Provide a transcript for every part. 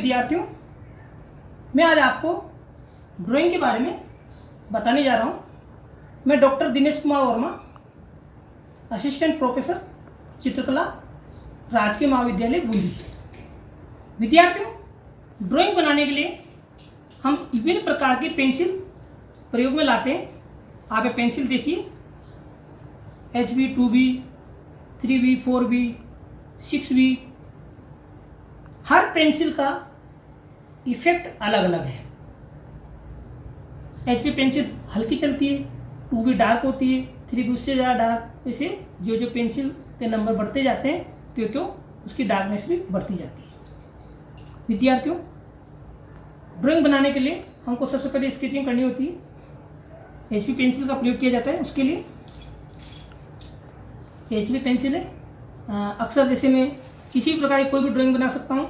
विद्यार्थियों, मैं आज आपको ड्राइंग के बारे में बताने जा रहा हूँ। मैं doctor Dinesh Kumar Verma, assistant professor चित्रकला, राजकीय महाविद्यालय बूंदी। विद्यार्थियों, ड्राइंग बनाने के लिए हम विभिन्न प्रकार की पेंसिल प्रयोग में लाते हैं। आप ये पेंसिल देखिए, HB, 2B, 3B, 4B, 6B। हर पेंसिल का इफेक्ट अलग अलग है। HB पेंसिल हल्की चलती है, 2B डार्क होती है, 3B उससे ज़्यादा डार्क। ऐसे जो जो पेंसिल के नंबर बढ़ते जाते हैं तो उसकी डार्कनेस भी बढ़ती जाती है। विद्यार्थियों, ड्राइंग बनाने के लिए हमको सबसे पहले स्केचिंग करनी होती है। HB पेंसिल का प्रयोग किया जाता है। उसके लिए HB पेंसिल है। अक्सर जैसे मैं किसी भी प्रकार की कोई भी ड्राइंग बना सकता हूँ,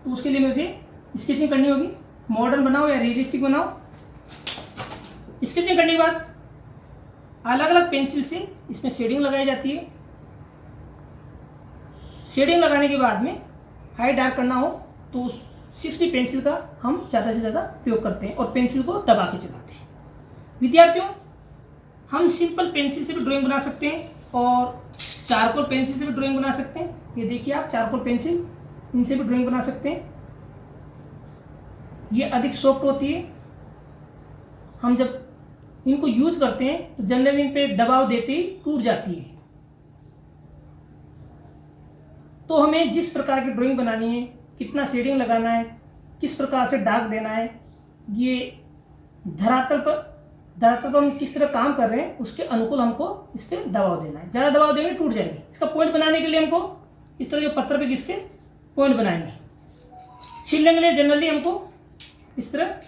तो उसके लिए मुझे स्केचिंग करनी होगी। मॉडर्न बनाओ या रियलिस्टिक बनाओ। स्केचिंग करने के बाद अलग अलग पेंसिल से इसमें शेडिंग लगाई जाती है। शेडिंग लगाने के बाद में हाई डार्क करना हो तो 6B पेंसिल का हम ज़्यादा से ज़्यादा प्रयोग करते हैं और पेंसिल को दबा के चलाते हैं। विद्यार्थियों, हम सिंपल पेंसिल से भी ड्राइंग बना सकते हैं और चारकोल पेंसिल से भी ड्राइंग बना सकते हैं। ये देखिए आप, चारकोल पेंसिल, इनसे भी ड्राइंग बना सकते हैं। ये अधिक सॉफ्ट होती है। हम जब इनको यूज करते हैं तो जनरली इन पे दबाव देते ही टूट जाती है। तो हमें जिस प्रकार की ड्राइंग बनानी है, कितना शेडिंग लगाना है, किस प्रकार से डार्क देना है, ये धरातल पर हम किस तरह काम कर रहे हैं उसके अनुकूल हमको इस पर दबाव देना है। ज़्यादा दबाव देंगे टूट जाएगी। इसका पॉइंट बनाने के लिए हमको इस तरह के पत्थर पे घिस के पॉइंट बनाएंगे। छीलने के लिए जनरली हमको इस तरह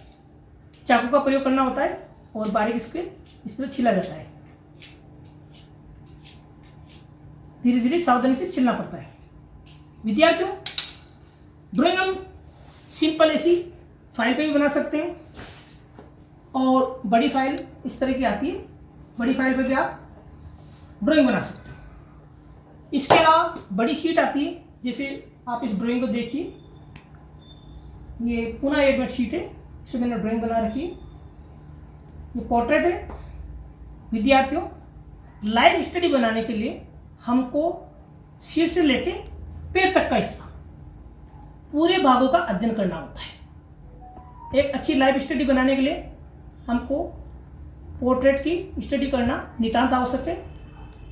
चाकू का प्रयोग करना होता है और बारीक इसके इस तरह छिला जाता है। धीरे धीरे सावधानी से छिलना पड़ता है। विद्यार्थियों, ड्राइंग हम सिंपल ऐसी फाइल पे भी बना सकते हैं और बड़ी फाइल इस तरह की आती है, बड़ी फाइल पे भी आप ड्राइंग बना सकते हैं। इसके अलावा बड़ी शीट आती है, जैसे आप इस ड्राइंग को देखिए, ये पुनः एडमेट शीट है, इसमें मैंने ड्राइंग बना रखी है। ये पोर्ट्रेट है। विद्यार्थियों, लाइव स्टडी बनाने के लिए हमको सिर से लेके पैर तक का हिस्सा, पूरे भागों का अध्ययन करना होता है। एक अच्छी लाइव स्टडी बनाने के लिए हमको पोर्ट्रेट की स्टडी करना नितांत आवश्यक है।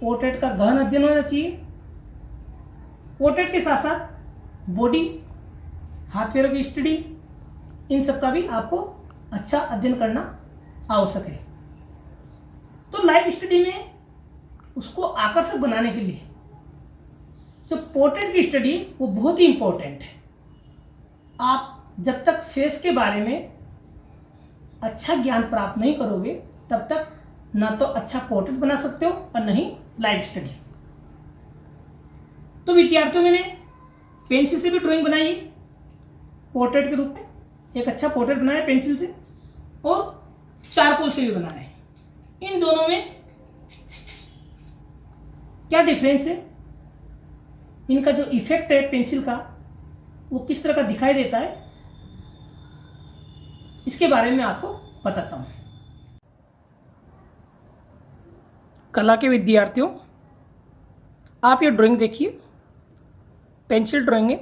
पोर्ट्रेट का गहन अध्ययन होना चाहिए। पोर्ट्रेट के साथ साथ बॉडी, हाथ पैरों की स्टडी, इन सब का भी आपको अच्छा अध्ययन करना आवश्यक है। तो लाइव स्टडी में उसको आकर्षक बनाने के लिए जो पोर्ट्रेट की स्टडी वो बहुत ही इंपॉर्टेंट है। आप जब तक फेस के बारे में अच्छा ज्ञान प्राप्त नहीं करोगे तब तक ना तो अच्छा पोर्ट्रेट बना सकते हो और नहीं लाइव स्टडी। तो विद्यार्थियों, मैंने पेंसिल से भी ड्राइंग बनाई है पोर्ट्रेट के रूप में। एक अच्छा पोर्ट्रेट बनाया है पेंसिल से और चारकोल से भी बनाया है। इन दोनों में क्या डिफरेंस है, इनका जो इफेक्ट है पेंसिल का वो किस तरह का दिखाई देता है, इसके बारे में आपको बताता हूं। कला के विद्यार्थियों, आप ये ड्राइंग देखिए, पेंसिल ड्राइंग है।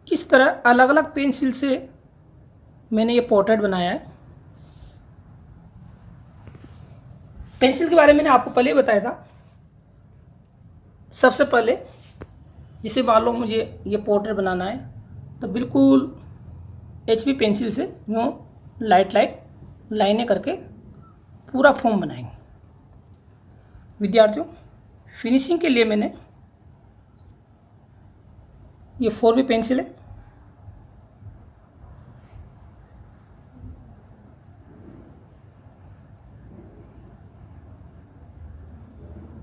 किस तरह अलग अलग पेंसिल से मैंने ये पोर्ट्रेट बनाया है। पेंसिल के बारे में मैंने आपको पहले ही बताया था। सबसे पहले जैसे मान लो मुझे ये पोर्ट्रेट बनाना है तो बिल्कुल HB पेंसिल से यूँ लाइट लाइनें करके पूरा फॉर्म बनाएंगे। विद्यार्थियों, फिनिशिंग के लिए मैंने ये 4B पेंसिल है।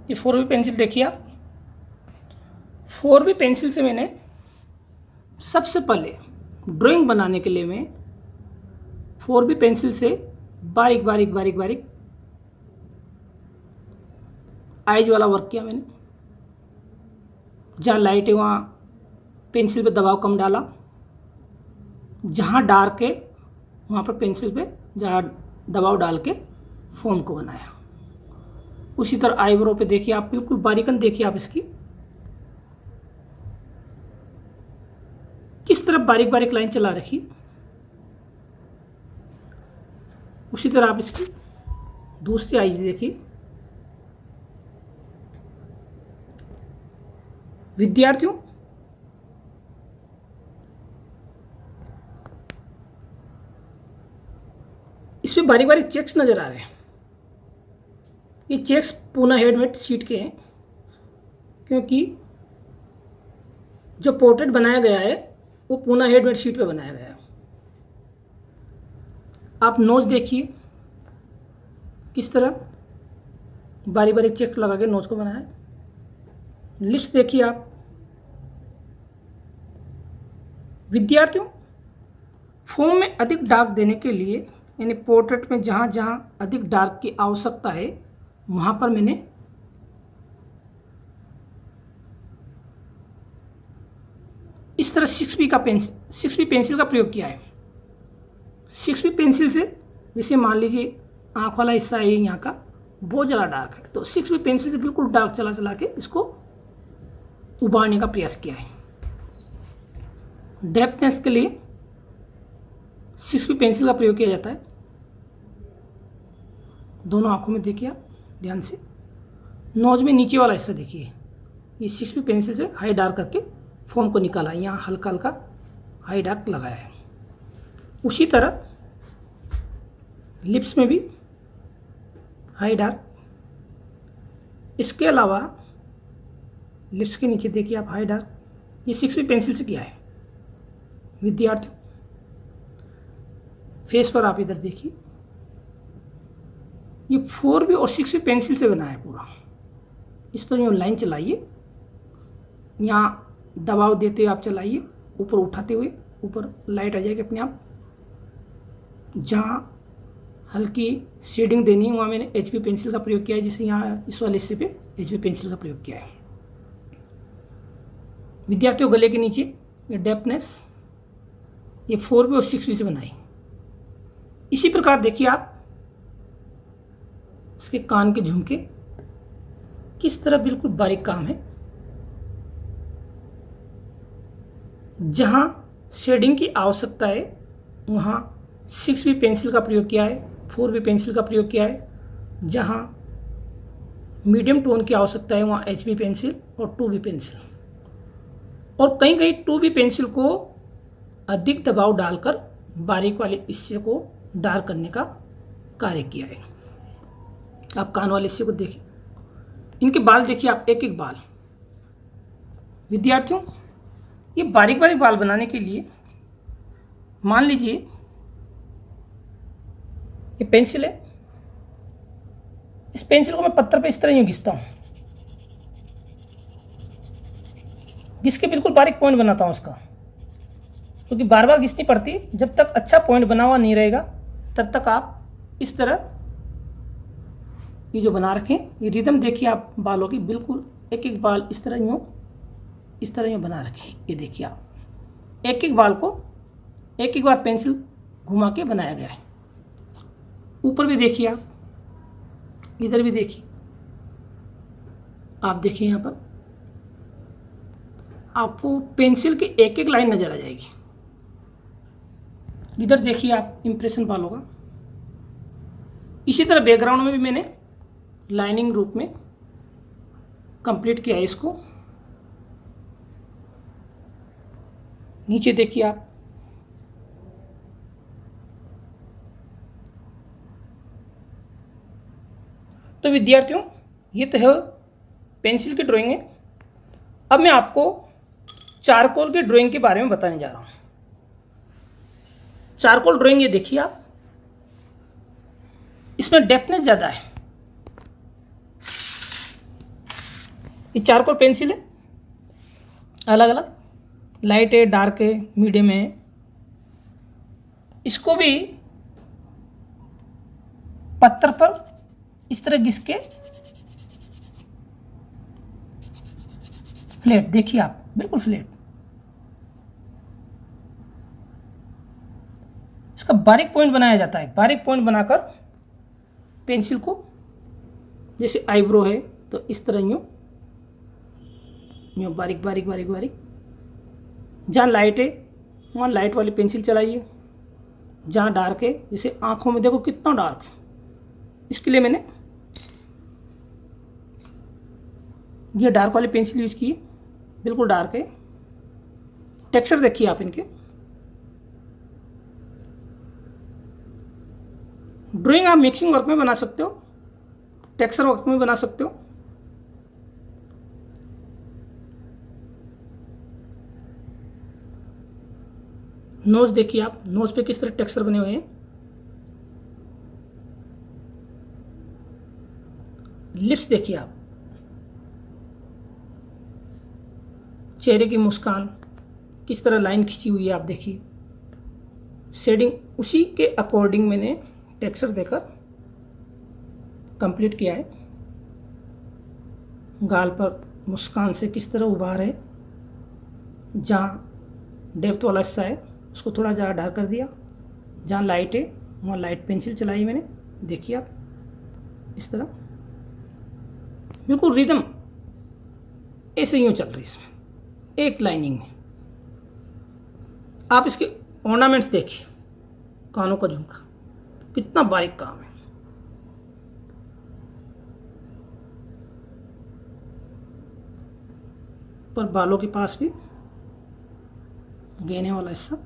ये 4B पेंसिल देखिए आप। 4B पेंसिल से मैंने सबसे पहले ड्राइंग बनाने के लिए मैं 4B पेंसिल से बारीक बारीक बारीक बारीक आइज वाला वर्क किया मैंने। जहाँ लाइट है वहाँ पेंसिल पे दबाव कम डाला। जहाँ डार्क है वहाँ पर पेंसिल पे जहाँ दबाव डाल के फॉर्म को बनाया। उसी तरह आईब्रो पे देखिए आप, बिल्कुल बारीकन देखिए आप इसकी किस तरह बारीक बारीक लाइन चला रखी। उसी तरह आप इसकी दूसरी आईज देखिए। विद्यार्थियों, इसमें बारीक बारीक चेक्स नजर आ रहे हैं। ये चेक्स पूना हेडमेट शीट के हैं, क्योंकि जो पोर्ट्रेट बनाया गया है वो पूना हेडमेट शीट पे बनाया गया है। आप नोज देखिए किस तरह बारीक बारीक चेक्स लगा के नोज को बनाया है। लिप्स देखिए आप। विद्यार्थियों, फोम में अधिक डार्क देने के लिए, यानी पोर्ट्रेट में जहाँ जहाँ अधिक डार्क की आवश्यकता है वहाँ पर मैंने इस तरह 6B पेंसिल का प्रयोग किया है। 6B पेंसिल से, जैसे मान लीजिए आँख वाला हिस्सा है यहाँ का बहुत ज़्यादा डार्क है, तो 6B पेंसिल से बिल्कुल डार्क चला चला के इसको उबारने का प्रयास किया है। डेप्थनेस के लिए 6B पेंसिल का प्रयोग किया जाता है। दोनों आंखों में देखिए आप ध्यान से। नोज में नीचे वाला हिस्सा देखिए, ये 6B पेंसिल से हाई डार्क करके फॉर्म को निकाला, यहाँ हल्का हल्का हाई डार्क लगाया है। उसी तरह लिप्स में भी हाई डार्क। इसके अलावा लिप्स के नीचे देखिए आप हाई डार्क, ये 6B पेंसिल से किया है। विद्यार्थियों, फेस पर आप इधर देखिए, ये 4B और 6B पेंसिल से बना है पूरा। इस तरह लाइन चलाइए, यहाँ दबाव देते हुए आप चलाइए, ऊपर उठाते हुए ऊपर लाइट आ जाएगी अपने आप। जहाँ हल्की शेडिंग देनी है वहाँ मैंने HB पेंसिल का प्रयोग किया है, जिसे यहाँ इस वाले हिस्से पे HB पेंसिल का प्रयोग किया है। विद्यार्थियों, गले के नीचे ये डेप्थनेस ये 4B और 6B से बनाई। इसी प्रकार देखिए आप इसके कान के झुमके किस तरह बिल्कुल बारीक काम है। जहाँ शेडिंग की आवश्यकता है वहाँ 6B पेंसिल का प्रयोग किया है, 4B पेंसिल का प्रयोग किया है। जहाँ मीडियम टोन की आवश्यकता है वहाँ HB पेंसिल और 2B पेंसिल, और कहीं कहीं 2B पेंसिल को अधिक दबाव डालकर बारीक वाले हिस्से को डार्क करने का कार्य किया है। आप कान वाले हिस्से को देखिए, इनके बाल देखिए आप, एक एक बाल। विद्यार्थियों, ये बारीक बारीक बाल बनाने के लिए मान लीजिए ये पेंसिल है, इस पेंसिल को मैं पत्थर पे इस तरह यूँ घिसता हूँ, घिस के बिल्कुल बारीक पॉइंट बनाता हूँ उसका, क्योंकि बार बार घिसनी पड़ती। जब तक अच्छा पॉइंट बना हुआ नहीं रहेगा तब तक आप इस तरह ये जो बना रखें, ये रिदम देखिए आप बालों की, बिल्कुल एक एक बाल इस तरह यूँ बना रखें। ये देखिए आप एक एक बाल को एक एक बार पेंसिल घुमा के बनाया गया है। ऊपर भी देखिए आप, इधर भी देखिए आप, देखिए यहाँ पर आपको पेंसिल की एक एक लाइन नजर आ जाएगी। इधर देखिए आप इंप्रेशन बालों का। इसी तरह बैकग्राउंड में भी मैंने लाइनिंग रूप में कंप्लीट किया है इसको। नीचे देखिए आप, तो विद्यार्थियों ये तो है पेंसिल की ड्राइंग है। अब मैं आपको चारकोल की ड्राइंग के बारे में बताने जा रहा हूँ। चारकोल ड्राइंग ये देखिए आप, इसमें डेप्थनेस ज़्यादा है। ये चारकोल पेंसिल है, अलग अलग लाइट है, डार्क है, मीडियम है। इसको भी पत्थर पर इस तरह घिस के फ्लैट देखिए आप, बिल्कुल फ्लैट। इसका बारीक पॉइंट बनाया जाता है। बारीक पॉइंट बनाकर पेंसिल को, जैसे आईब्रो है तो इस तरह यूँ यूँ बारीक बारीक बारीक बारीक, जहाँ लाइट है वहाँ लाइट वाली पेंसिल चलाइए, जहाँ डार्क है, जैसे आँखों में देखो कितना डार्क है, इसके लिए मैंने ये डार्क वाली पेंसिल यूज की है, बिल्कुल डार्क है। टेक्सचर देखिए आप इनके। ड्राइंग आप मिक्सिंग वर्क में बना सकते हो, टेक्सचर वर्क में बना सकते हो। नोज देखिए आप, नोज पे किस तरह टेक्सचर बने हुए हैं। लिप्स देखिए आप, चेहरे की मुस्कान किस तरह लाइन खींची हुई है आप देखिए। शेडिंग उसी के अकॉर्डिंग मैंने टेक्सचर देकर कंप्लीट किया है। गाल पर मुस्कान से किस तरह उभार है, जहाँ डेप्थ वाला हिस्सा है उसको थोड़ा ज़्यादा डार्क कर दिया, जहाँ लाइट है वहाँ लाइट पेंसिल चलाई मैंने, देखिए आप इस तरह बिल्कुल रिदम ऐसे यूँ चल रही है इसमें एक लाइनिंग में। आप इसके ऑर्नामेंट्स देखिए, कानों का झुमका कितना बारीक काम है। पर बालों के पास भी गहने वाला हिस्सा,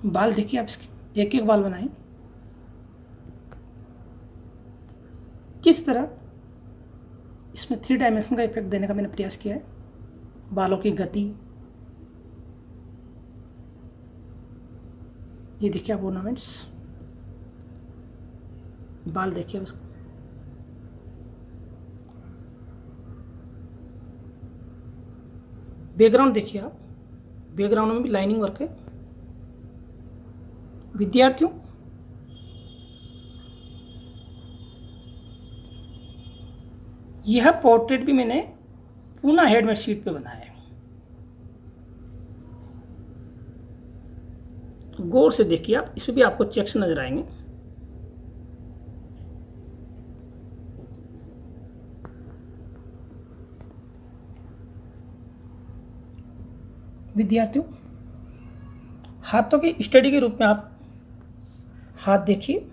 बाल देखिए आप इसके, एक एक बाल बनाए किस तरह। इसमें 3 डायमेंशन का इफेक्ट देने का मैंने प्रयास किया है। बालों की गति, ये देखिए आप ऑर्नामेंट्स, बाल देखिए आप इसका। बैकग्राउंड देखिए आप, बैकग्राउंड में भी लाइनिंग वर्क है। विद्यार्थियों, यह पोर्ट्रेट भी मैंने पूना हेडमेड शीट पे बनाया है। गौर से देखिए आप, इसमें भी आपको चेक्स नजर आएंगे। विद्यार्थियों, हाथों की स्टडी के रूप में आप हाथ देखिए,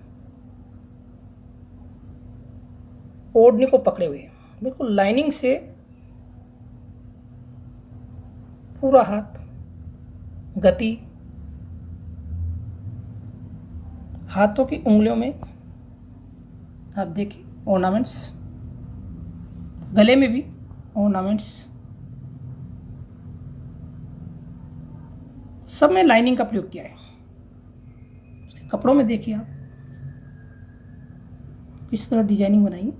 ओढ़ने को पकड़े हुए बिल्कुल लाइनिंग से पूरा हाथ, गति, हाथों की उंगलियों में आप देखिए ऑर्नामेंट्स, गले में भी ऑर्नामेंट्स, सब में लाइनिंग का प्रयोग किया है। कपड़ों में देखिए आप किस तरह डिजाइनिंग बनाई।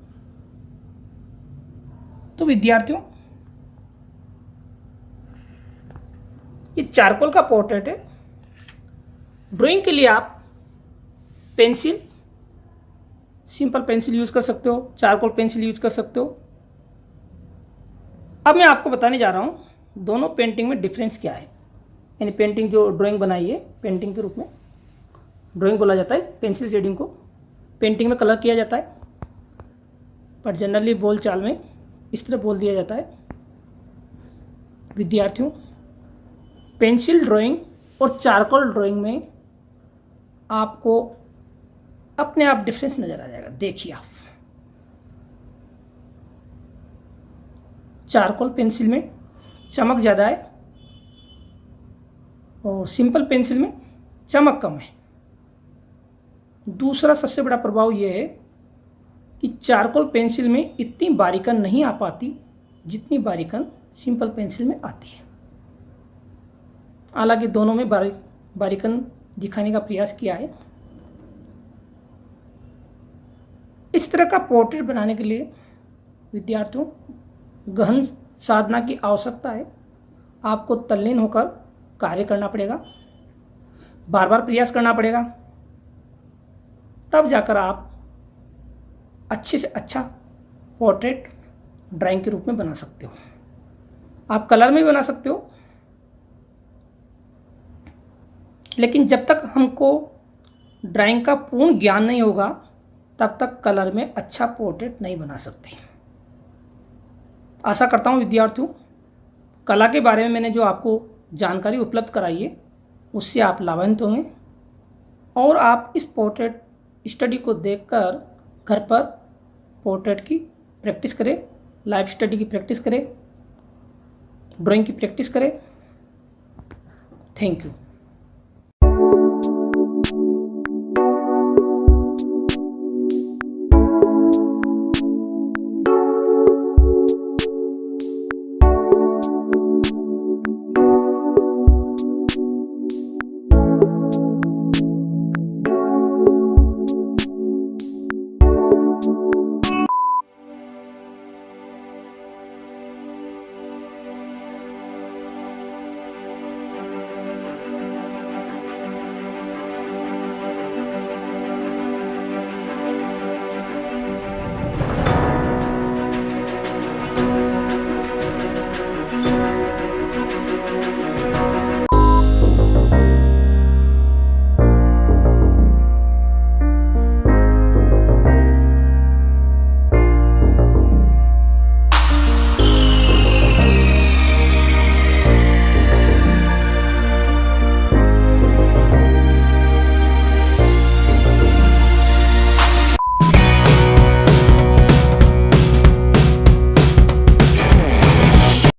तो विद्यार्थियों, ये चारकोल का पोर्ट्रेट है। ड्राइंग के लिए आप पेंसिल, सिंपल पेंसिल यूज कर सकते हो, चारकोल पेंसिल यूज कर सकते हो। अब मैं आपको बताने जा रहा हूं दोनों पेंटिंग में डिफरेंस क्या है। यानी पेंटिंग जो ड्राइंग बनाई है, पेंटिंग के रूप में ड्राइंग बोला जाता है। पेंसिल शेडिंग को पेंटिंग में कलर किया जाता है, पर जनरली बोल चाल में इस तरह बोल दिया जाता है। विद्यार्थियों, पेंसिल ड्राइंग और चारकोल ड्राइंग में आपको अपने आप डिफरेंस नजर आ जाएगा। देखिए आप, चारकोल पेंसिल में चमक ज़्यादा है और सिंपल पेंसिल में चमक कम है। दूसरा सबसे बड़ा प्रभाव यह है कि चारकोल पेंसिल में इतनी बारीकन नहीं आ पाती जितनी बारीकन सिंपल पेंसिल में आती है। हालांकि दोनों में बारीकन दिखाने का प्रयास किया है। इस तरह का पोर्ट्रेट बनाने के लिए विद्यार्थियों गहन साधना की आवश्यकता है। आपको तल्लीन होकर कार्य करना पड़ेगा, बार बार प्रयास करना पड़ेगा, तब जाकर आप अच्छे से अच्छा पोर्ट्रेट ड्राइंग के रूप में बना सकते हो। आप कलर में भी बना सकते हो, लेकिन जब तक हमको ड्राइंग का पूर्ण ज्ञान नहीं होगा तब तक कलर में अच्छा पोर्ट्रेट नहीं बना सकते। आशा करता हूँ विद्यार्थियों, कला के बारे में मैंने जो आपको जानकारी उपलब्ध कराई है उससे आप लाभान्वित होंगे और आप इस पोर्ट्रेट स्टडी को देखकर घर पर पोर्ट्रेट की प्रैक्टिस करें, लाइव स्टडी की प्रैक्टिस करें, ड्राइंग की प्रैक्टिस करें। Thank you.